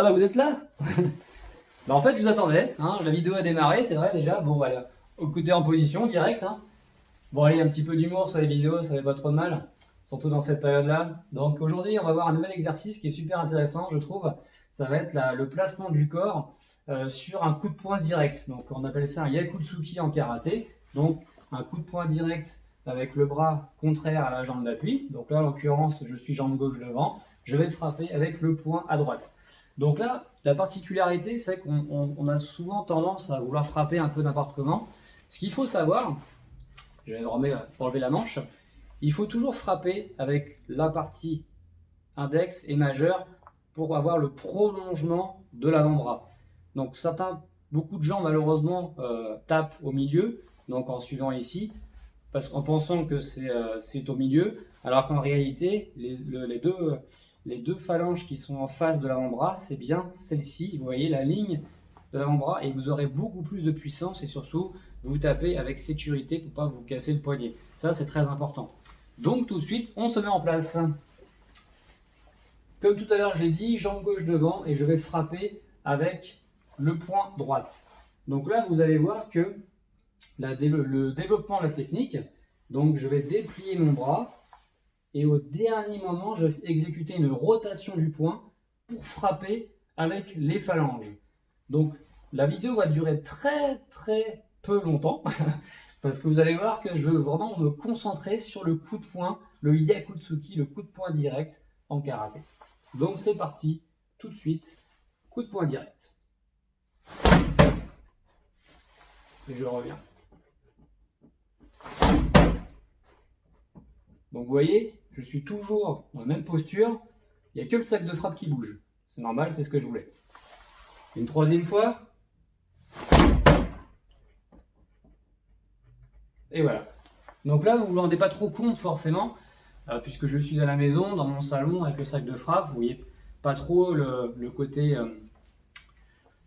bah vous êtes là. Bah en fait, je vous attendais, hein, la vidéo a démarré, c'est vrai déjà. Bon, voilà, écoutez en position, direct. Hein. Bon, allez, un petit peu d'humour sur les vidéos, ça fait pas trop de mal, surtout dans cette période-là. Donc aujourd'hui, on va voir un nouvel exercice qui est super intéressant, je trouve. Ça va être le placement du corps sur un coup de poing direct. Donc on appelle ça un Yakutsuki en karaté. Donc un coup de poing direct avec le bras contraire à la jambe d'appui. Donc là, en l'occurrence, je suis jambe gauche devant. Je vais frapper avec le poing à droite. Donc là, la particularité, c'est qu'on a souvent tendance à vouloir frapper un peu n'importe comment. Ce qu'il faut savoir, je vais enlever la manche, il faut toujours frapper avec la partie index et majeure pour avoir le prolongement de l'avant-bras. Donc beaucoup de gens malheureusement tapent au milieu, donc en suivant ici, en pensant que c'est au milieu, alors qu'en réalité, les deux phalanges qui sont en face de l'avant-bras, c'est bien celle-ci, vous voyez la ligne de l'avant-bras, et vous aurez beaucoup plus de puissance, et surtout, vous tapez avec sécurité pour ne pas vous casser le poignet. Ça, c'est très important. Donc tout de suite, on se met en place. Comme tout à l'heure, je l'ai dit, jambe gauche devant, et je vais frapper avec le poing droite. Donc là, vous allez voir que le développement de la technique, donc je vais déplier mon bras, et au dernier moment, je vais exécuter une rotation du poing pour frapper avec les phalanges. Donc la vidéo va durer très peu longtemps, parce que vous allez voir que je veux vraiment me concentrer sur le coup de poing, le Yakutsuki, le coup de poing direct en karaté. Donc c'est parti, tout de suite, coup de poing direct. Et je reviens. Donc vous voyez, je suis toujours dans la même posture, il n'y a que le sac de frappe qui bouge. C'est normal, c'est ce que je voulais. Une troisième fois. Et voilà. Donc là, vous ne vous rendez pas trop compte forcément, puisque je suis à la maison, dans mon salon, avec le sac de frappe. Vous voyez pas trop le côté...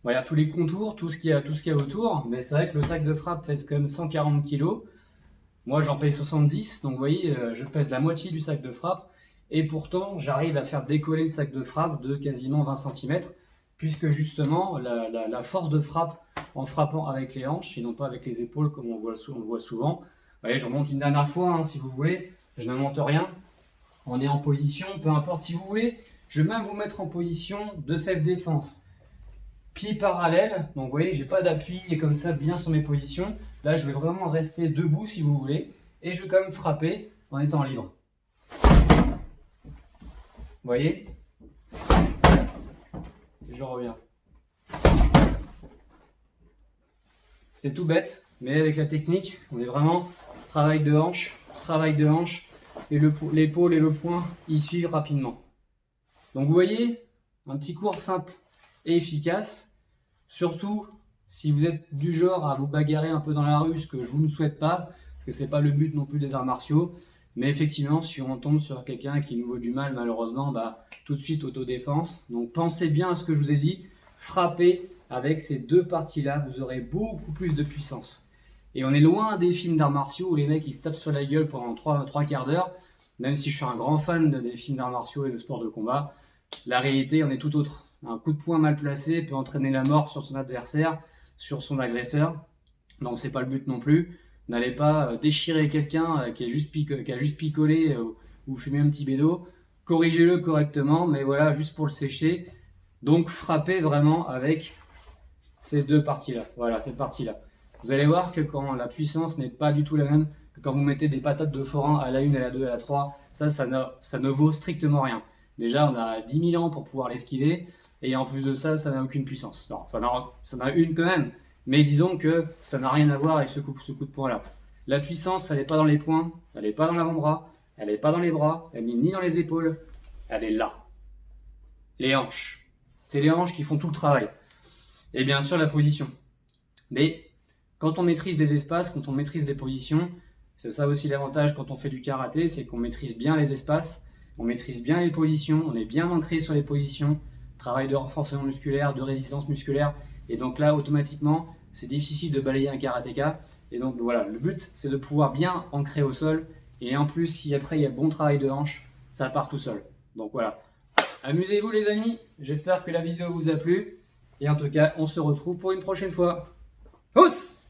voilà, tous les contours, tout ce qu'il y a autour. Mais c'est vrai que le sac de frappe pèse quand même 140 kg. Moi, j'en paye 70, donc vous voyez, je pèse la moitié du sac de frappe, et pourtant, j'arrive à faire décoller le sac de frappe de quasiment 20 cm, puisque justement, la force de frappe, en frappant avec les hanches, et non pas avec les épaules, comme on le voit souvent. Vous voyez, je remonte une dernière fois, hein, si vous voulez, je n'invente rien. On est en position, peu importe si vous voulez, je vais même vous mettre en position de self-défense. Pieds parallèles, donc vous voyez, j'ai pas d'appui et comme ça bien sur mes positions. Là, je vais vraiment rester debout si vous voulez, et je vais quand même frapper en étant libre. Vous voyez? Et je reviens. C'est tout bête, mais avec la technique, on est vraiment travail de hanche, et l'épaule et le poing y suivent rapidement. Donc vous voyez, un petit cours simple et efficace, surtout si vous êtes du genre à vous bagarrer un peu dans la rue, ce que je vous ne souhaite pas, parce que c'est pas le but non plus des arts martiaux, mais effectivement, si on tombe sur quelqu'un qui nous vaut du mal, malheureusement, tout de suite autodéfense. Donc pensez bien à ce que je vous ai dit, frappez avec ces deux parties-là, vous aurez beaucoup plus de puissance. Et on est loin des films d'arts martiaux où les mecs ils se tapent sur la gueule pendant trois quarts d'heure, même si je suis un grand fan des films d'arts martiaux et de sports de combat. La réalité en est tout autre. Un coup de poing mal placé peut entraîner la mort sur son adversaire, sur son agresseur. Donc c'est pas le but non plus. N'allez pas déchirer quelqu'un qui a juste picolé ou fumé un petit bédo. Corrigez-le correctement, mais voilà, juste pour le sécher. Donc frappez vraiment avec ces deux parties-là. Voilà, cette partie-là. Vous allez voir que quand la puissance n'est pas du tout la même, que quand vous mettez des patates de forain à la 1, à la 2, à la 3, ça ne vaut strictement rien. Déjà, on a 10 000 ans pour pouvoir l'esquiver, et en plus de ça, ça n'a aucune puissance. Non, ça en a une quand même, mais disons que ça n'a rien à voir avec ce coup de poing-là. La puissance, elle n'est pas dans les poings, elle n'est pas dans l'avant-bras, elle n'est pas dans les bras, elle n'est ni dans les épaules, elle est là. Les hanches. C'est les hanches qui font tout le travail. Et bien sûr, la position. Mais quand on maîtrise les espaces, quand on maîtrise les positions, c'est ça aussi l'avantage quand on fait du karaté, c'est qu'on maîtrise bien les espaces, on maîtrise bien les positions, on est bien ancré sur les positions, travail de renforcement musculaire, de résistance musculaire, et donc là, automatiquement, c'est difficile de balayer un karatéka, et donc voilà, le but, c'est de pouvoir bien ancrer au sol, et en plus, si après il y a bon travail de hanche, ça part tout seul. Donc voilà, Amusez-vous les amis, j'espère que la vidéo vous a plu. Et en tout cas, on se retrouve pour une prochaine fois. Housse!